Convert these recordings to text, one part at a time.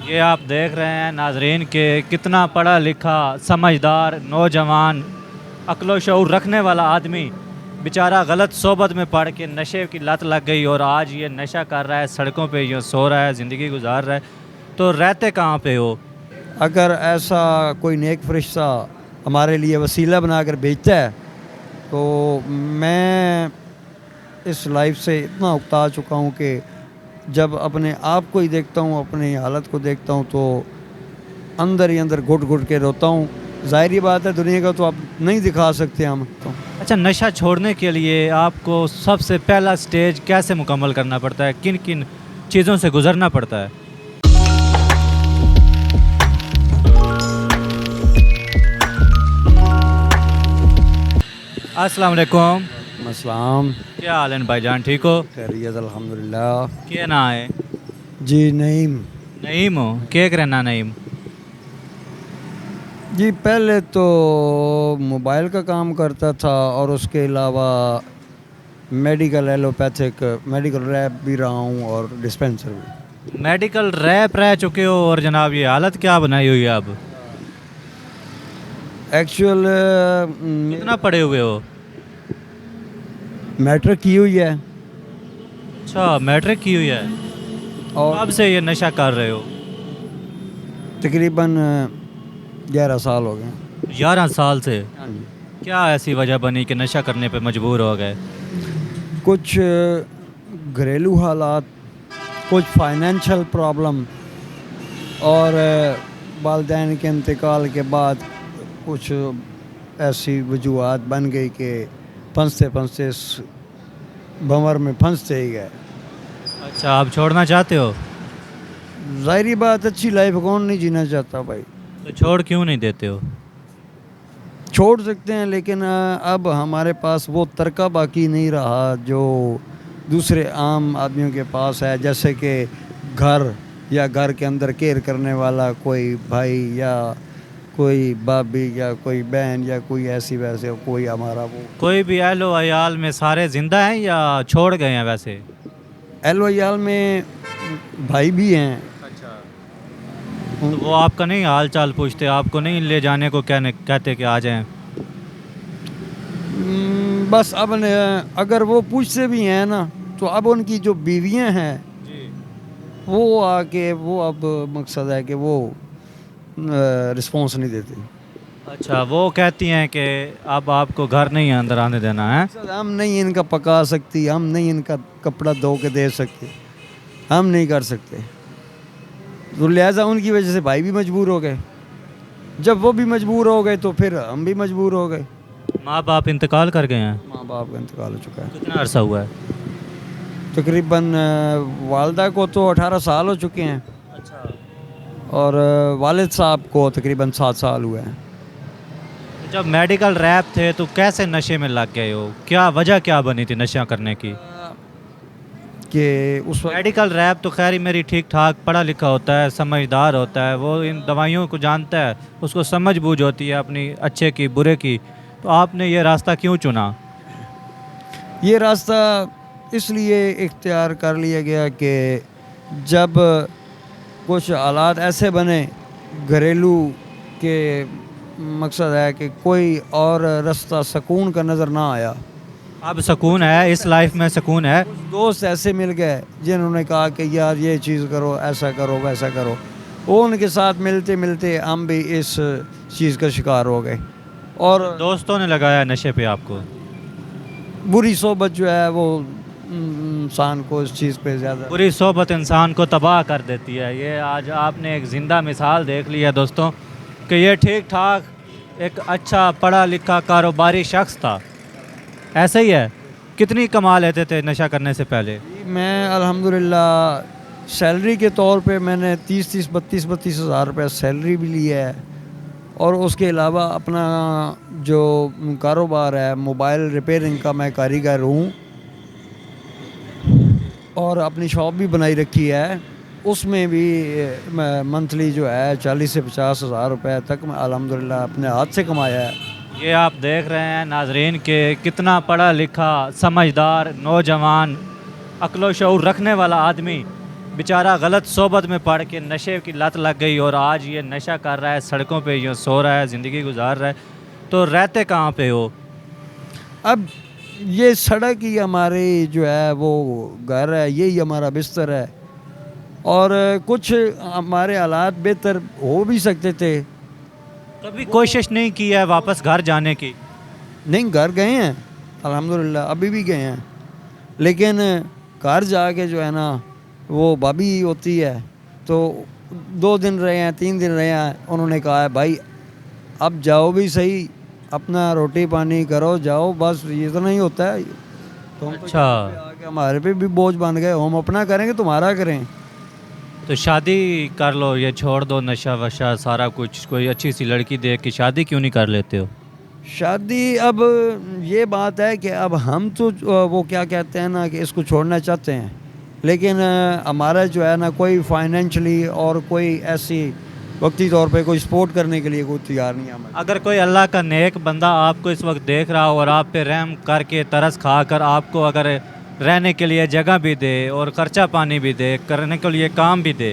یہ آپ دیکھ رہے ہیں ناظرین کہ کتنا پڑھا لکھا سمجھدار نوجوان عقل و شعور رکھنے والا آدمی بیچارہ غلط صحبت میں پڑھ کے نشے کی لت لگ گئی اور آج یہ نشہ کر رہا ہے، سڑکوں پہ یہ سو رہا ہے، زندگی گزار رہا ہے. تو رہتے کہاں پہ ہو؟ اگر ایسا کوئی نیک فرشتہ ہمارے لیے وسیلہ بنا کر بھیجتا ہے تو میں اس لائف سے اتنا اکتا چکا ہوں کہ جب اپنے آپ کو ہی دیکھتا ہوں، اپنی حالت کو دیکھتا ہوں تو اندر ہی اندر گھٹ گھٹ کے روتا ہوں. ظاہری بات ہے دنیا کا تو آپ نہیں دکھا سکتے ہم تو. اچھا، نشہ چھوڑنے کے لیے آپ کو سب سے پہلا سٹیج کیسے مکمل کرنا پڑتا ہے؟ کن کن چیزوں سے گزرنا پڑتا ہے؟ السلام علیکم. السلام. کیا حال ہے بھائی جان، ٹھیک ہو؟ خیریت الحمدللہ. کیا نا ہے؟ جی نعیم. نعیم ہو؟ کیا کرنا نعیم؟ جی پہلے تو موبائل کا کام کرتا تھا اور اس کے علاوہ میڈیکل ایلوپیتھک میڈیکل ریپ بھی رہا ہوں اور ڈسپینسر بھی. میڈیکل ریپ رہ چکے ہو اور جناب یہ حالت کیا بنائی ہوئی ہے اب؟ ایکچوئل کتنا پڑے ہوئے ہو؟ میٹرک کی ہوئی ہے. اچھا، میٹرک کی ہوئی ہے. اور کب سے یہ نشہ کر رہے ہو؟ تقریباً 11 سال ہو گئے. 11 سال سے؟ کیا ایسی وجہ بنی کہ نشہ کرنے پہ مجبور ہو گئے؟ کچھ گھریلو حالات، کچھ فائنینشل پرابلم اور والدین کے انتقال کے بعد کچھ ایسی وجوہات بن گئی کہ پھنستے پھنستے اس بھنور میں پھنستے ہی گئے. اچھا، آپ چھوڑنا چاہتے ہو؟ ظاہری بات اچھی لائف کون نہیں جینا چاہتا بھائی. تو چھوڑ کیوں نہیں دیتے ہو؟ چھوڑ سکتے ہیں لیکن اب ہمارے پاس وہ ترکہ باقی نہیں رہا جو دوسرے عام آدمیوں کے پاس ہے، جیسے کہ گھر یا گھر کے اندر کیئر کرنے والا کوئی بھائی یا کوئی بابی یا کوئی بہن یا کوئی ایسی ویسے کوئی ہمارا وہ. کوئی بھی اہل و عیال میں سارے زندہ ہیں یا چھوڑ گئے ہیں ویسے؟ اہل و عیال میں بھائی بھی ہیں. اچھا، تو وہ آپ کا نہیں حال چال پوچھتے؟ آپ کو نہیں لے جانے کو کہتے کہ آ جائیں؟ بس اب اگر وہ پوچھتے بھی ہیں نا تو اب ان کی جو بیویاں ہیں جی. وہ آ کے وہ اب مقصد ہے کہ وہ رسپانس نہیں دیتی. اچھا، وہ کہتی ہیں کہ اب آپ کو گھر نہیں اندر آنے دینا ہے؟ ہم نہیں ان کا پکا سکتی، ہم نہیں ان کا کپڑا دھو کے دے سکتے، ہم نہیں کر سکتے. تو لہٰذا ان کی وجہ سے بھائی بھی مجبور ہو گئے. جب وہ بھی مجبور ہو گئے تو پھر ہم بھی مجبور ہو گئے. ماں باپ انتقال کر گئے ہیں؟ ماں باپ کا انتقال ہو چکا ہے. کتنا عرصہ ہوا ہے؟ تقریباً والدہ کو تو 18 سال ہو چکے ہیں اچھا. اور والد صاحب کو تقریباً 7 سال ہوئے ہیں. جب میڈیکل ریپ تھے تو کیسے نشے میں لگ گئے ہو؟ کیا وجہ کیا بنی تھی نشہ کرنے کی؟ کہ اس وقت میڈیکل ریپ تو خیر میری ٹھیک ٹھاک پڑھا لکھا ہوتا ہے، سمجھدار ہوتا ہے، وہ ان دوائیوں کو جانتا ہے، اس کو سمجھ بوجھ ہوتی ہے اپنی اچھے کی برے کی. تو آپ نے یہ راستہ کیوں چنا؟ یہ راستہ اس لیے اختیار کر لیا گیا کہ جب کچھ حالات ایسے بنے گھریلو کہ مقصد ہے کہ کوئی اور راستہ سکون کا نظر نہ آیا. اب سکون ہے؟ اس لائف میں سکون ہے؟ دوست ایسے مل گئے جنہوں نے کہا کہ یار یہ چیز کرو، ایسا کرو، ویسا کرو. وہ ان کے ساتھ ملتے ملتے ہم بھی اس چیز کا شکار ہو گئے. اور دوستوں نے لگایا نشے پہ آپ کو؟ بری صحبت جو ہے وہ انسان کو اس چیز پہ زیادہ. بری صحبت انسان کو تباہ کر دیتی ہے. یہ آج آپ نے ایک زندہ مثال دیکھ لی ہے دوستوں کہ یہ ٹھیک ٹھاک ایک اچھا پڑھا لکھا کاروباری شخص تھا، ایسا ہی ہے؟ کتنی کما لیتے تھے نشہ کرنے سے پہلے؟ میں الحمدللہ سیلری کے طور پہ میں نے 32 ہزار روپے سیلری بھی لی ہے اور اس کے علاوہ اپنا جو کاروبار ہے موبائل ریپیرنگ کا میں کاریگر ہوں اور اپنی شاپ بھی بنائی رکھی ہے. اس میں بھی منتھلی جو ہے 40 سے 50 ہزار روپے تک میں الحمدللہ اپنے ہاتھ سے کمایا ہے. یہ آپ دیکھ رہے ہیں ناظرین کہ کتنا پڑھا لکھا سمجھدار نوجوان عقل و شعور رکھنے والا آدمی बेचारा गलत सोबत में पड़ के नशे की लत लग गई और आज ये नशा कर रहा है, सड़कों पे यूँ सो रहा है, ज़िंदगी गुजार रहा है। तो रहते कहाँ पे हो? अब ये सड़क ही हमारी जो है वो घर है, यही हमारा बिस्तर है। और कुछ हमारे हालात बेहतर हो भी सकते थे। कभी कोशिश नहीं की है वापस घर जाने की? नहीं, घर गए हैं अल्हम्दुलिल्लाह, अभी भी गए हैं, लेकिन घर जाके जो है ना वो भाभी होती है, तो 2 दिन रहे हैं, 3 दिन रहे हैं, उन्होंने कहा है भाई अब जाओ भी सही, अपना रोटी पानी करो, जाओ, बस ये तो नहीं होता है। तो हम तो अच्छा। यहाँ पे आके हमारे पे भी बोझ बन गए, हम अपना करेंगे तुम्हारा करें। तो शादी कर लो, ये छोड़ दो नशा वशा सारा कुछ, कोई अच्छी सी लड़की देख के शादी क्यों नहीं कर लेते हो? शादी, अब ये बात है कि अब हम तो वो क्या कहते हैं ना कि इसको छोड़ना चाहते हैं, लेकिन हमारा जो है ना कोई फाइनेंशियली और कोई ऐसी वक्ती तौर पे कोई सपोर्ट करने के लिए कोई तैयार नहीं है हमारा। अगर कोई अल्लाह का नेक बंदा आपको इस वक्त देख रहा हो और आप पे रहम करके तरस खा कर आपको अगर रहने के लिए जगह भी दे और खर्चा पानी भी दे, करने के लिए काम भी दे,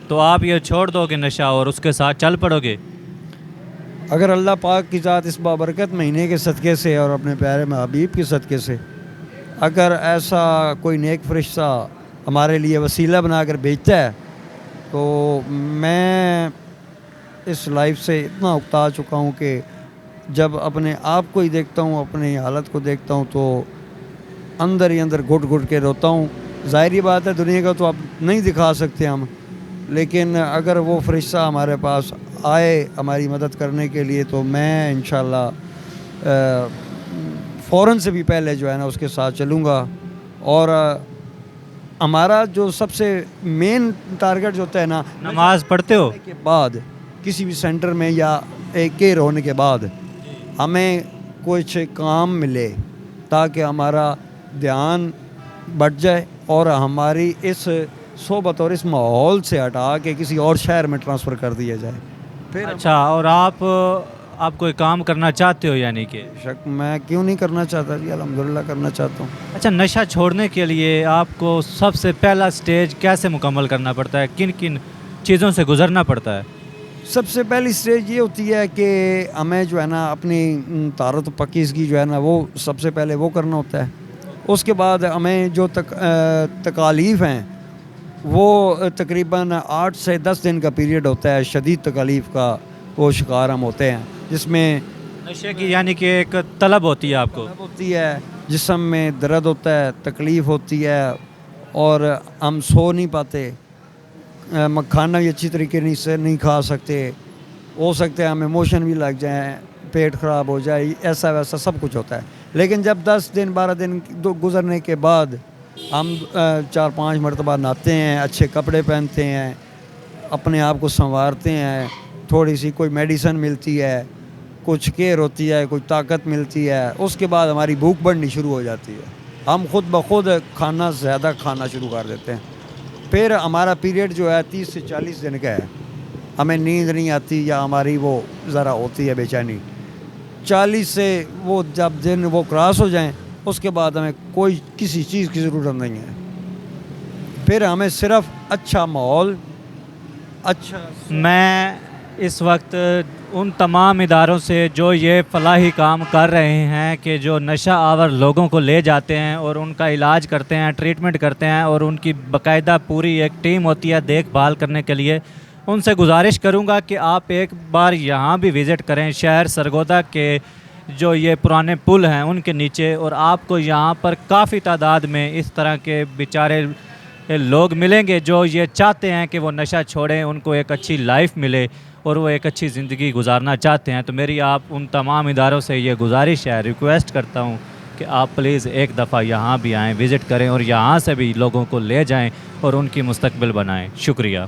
तो आप ये छोड़ दोगे नशा और उसके साथ चल पड़ोगे? अगर अल्लाह पाक की ज़ात इस बाबरकत महीने के सदक़े से और अपने प्यारे में हबीब के सदक़े से अगर ऐसा कोई नेक फरिश्ता हमारे लिए वसीला बनाकर भेजता है, तो मैं इस लाइफ से इतना उकता चुका हूँ कि जब अपने आप को ही देखता हूँ, अपनी हालत को देखता हूँ, तो अंदर ही अंदर घुट घुट के रोता हूँ। ज़ाहिर बात है दुनिया का तो आप नहीं दिखा सकते हम, लेकिन अगर वो फरिश्ता हमारे पास आए हमारी मदद करने के लिए, तो मैं इंशाल्लाह फ़ौरन से भी पहले जो है ना उसके साथ चलूँगा। और हमारा जो सबसे मेन टारगेट जो होता है ना, नमाज पढ़ते हो? के बाद किसी भी सेंटर में या एक केयर होने के बाद हमें कुछ काम मिले ताकि हमारा ध्यान बढ़ जाए और हमारी इस सोबत और इस माहौल से हटा के किसी और शहर में ट्रांसफ़र कर दिया जाए। फिर अच्छा, और आप कोई काम करना चाहते हो यानी कि? शक मैं क्यों नहीं करना चाहता जी, अल्हम्दुलिल्लाह करना चाहता हूँ। अच्छा, नशा छोड़ने के लिए आपको सबसे पहला स्टेज कैसे मुकम्मल करना पड़ता है? किन किन चीज़ों से गुजरना पड़ता है? सबसे पहली स्टेज ये होती है कि हमें जो है ना अपनी तारत पकीज़गी जो है ना वो सबसे पहले वो करना होता है। उसके बाद हमें जो तकालीफ़ हैं वो तकरीबन 8 से 10 दिन का पीरियड होता है, शदीद तकालीफ़ का वो शिकार हम होते हैं, जिसमें नशे की यानी कि एक तलब होती है आपको? तलब होती है, जिस्म में दर्द होता है, तकलीफ़ होती है और हम सो नहीं पाते, खाना भी अच्छी तरीके से नहीं खा सकते, हो सकता है हमें मोशन भी लग जाए, पेट ख़राब हो जाए, ऐसा वैसा सब कुछ होता है। लेकिन जब 10 दिन 12 दिन गुजरने के बाद हम 4-5 मरतबा नहाते हैं, अच्छे कपड़े पहनते हैं, अपने आप को संवारते हैं, थोड़ी सी कोई मेडिसिन मिलती है, कुछ केयर होती है, कोई ताकत मिलती है, उसके बाद हमारी भूख बढ़नी शुरू हो जाती है, हम खुद ब खुद खाना ज़्यादा खाना शुरू कर देते हैं। फिर हमारा पीरियड जो है 30 से 40 दिन का है, हमें नींद नहीं आती या हमारी वो ज़रा होती है बेचैनी। 40 से वो जब दिन वो क्रॉस हो जाएं, उसके बाद हमें कोई किसी चीज़ की ज़रूरत नहीं है। फिर हमें सिर्फ़ अच्छा माहौल, अच्छा। मैं इस वक्त उन तमाम इदारों से जो ये फलाही काम कर रहे हैं कि जो नशा आवर लोगों को ले जाते हैं और उनका इलाज करते हैं, ट्रीटमेंट करते हैं, और उनकी बाकायदा पूरी एक टीम होती है देखभाल करने के लिए, उनसे गुजारिश करूंगा कि आप एक बार यहाँ भी विज़िट करें, शहर सरगोदा के जो ये पुराने पुल हैं उनके नीचे, और आपको यहाँ पर काफ़ी तादाद में इस तरह के बेचारे लोग मिलेंगे जो ये चाहते हैं कि वो नशा छोड़ें, उनको एक अच्छी लाइफ मिले और वो एक अच्छी ज़िंदगी गुजारना चाहते हैं। तो मेरी आप उन तमाम इदारों से ये गुजारिश है, रिक्वेस्ट करता हूँ कि आप प्लीज़ एक दफ़ा यहाँ भी आएँ, विज़िट करें और यहाँ से भी लोगों को ले जाएँ और उनकी मुस्तकबिल बनाएँ। शुक्रिया।